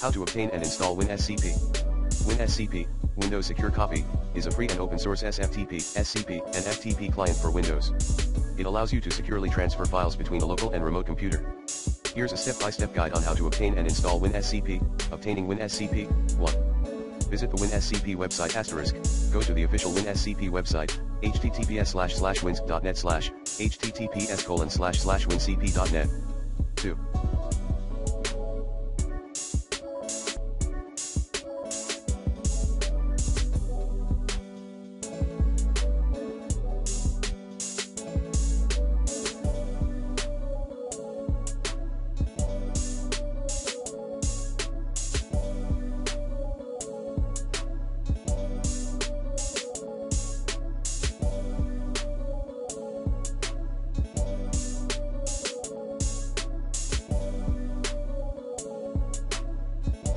How to obtain and install WinSCP. WinSCP, Windows Secure Copy, is a free and open source SFTP, SCP, and FTP client for Windows. It allows you to securely transfer files between a local and remote computer. Here's a step-by-step guide on how to obtain and install WinSCP. Obtaining WinSCP. 1. Visit the WinSCP website *. Go to the official WinSCP website, https://wins.net/ https://winscp.net. 2.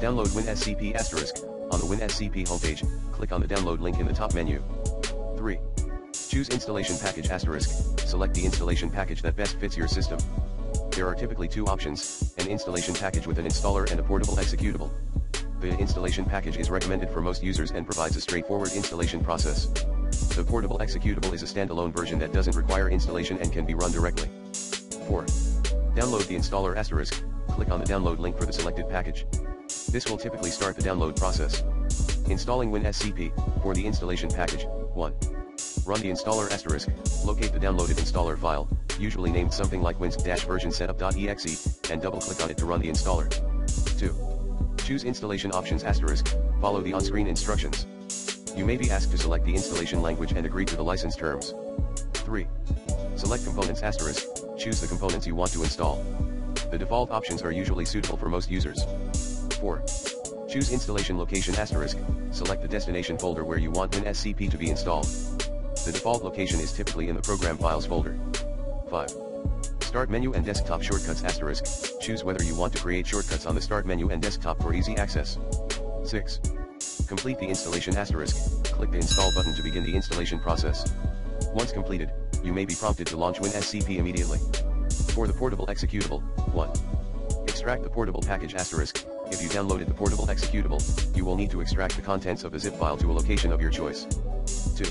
Download WinSCP *. On the WinSCP homepage, click on the download link in the top menu. 3. Choose installation package *. Select the installation package that best fits your system. There are typically two options, an installation package with an installer and a portable executable. The installation package is recommended for most users and provides a straightforward installation process. The portable executable is a standalone version that doesn't require installation and can be run directly. 4. Download the installer *. Click on the download link for the selected package. This will typically start the download process. Installing WinSCP. For the installation package. 1. Run the installer *. Locate the downloaded installer file, usually named something like winsk-version setup.exe, and double-click on it to run the installer. 2. Choose installation options *. Follow the on-screen instructions. You may be asked to select the installation language and agree to the license terms. 3. Select components *. Choose the components you want to install. The default options are usually suitable for most users. 4. Choose installation location *. Select the destination folder where you want WinSCP to be installed. The default location is typically in the Program Files folder. 5. Start menu and desktop shortcuts *. Choose whether you want to create shortcuts on the start menu and desktop for easy access. 6. Complete the installation *. Click the install button to begin the installation process. Once completed, you may be prompted to launch WinSCP immediately. For the portable executable. 1. Extract the portable package *. If you downloaded the portable executable, you will need to extract the contents of the zip file to a location of your choice. 2.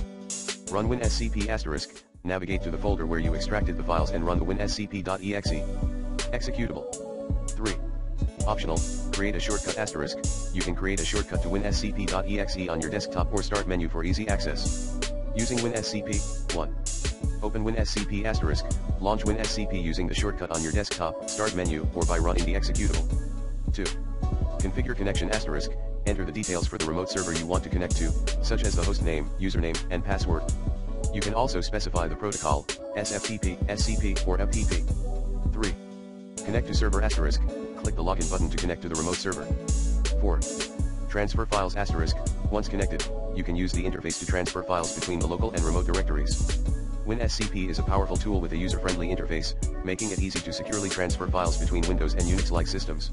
Run WinSCP *. Navigate to the folder where you extracted the files and run the winscp.exe executable. 3. Optional, create a shortcut *. You can create a shortcut to winscp.exe on your desktop or start menu for easy access. Using WinSCP. 1. Open WinSCP *. Launch WinSCP using the shortcut on your desktop, start menu, or by running the executable. 2. Configure connection *. Enter the details for the remote server you want to connect to, such as the host name, username, and password. You can also specify the protocol, SFTP, SCP, or FTP. 3. Connect to server *. Click the login button to connect to the remote server. 4. Transfer files *. Once connected, you can use the interface to transfer files between the local and remote directories. WinSCP is a powerful tool with a user-friendly interface, making it easy to securely transfer files between Windows and Unix-like systems.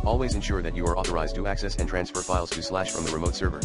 Always ensure that you are authorized to access and transfer files to / from the remote server.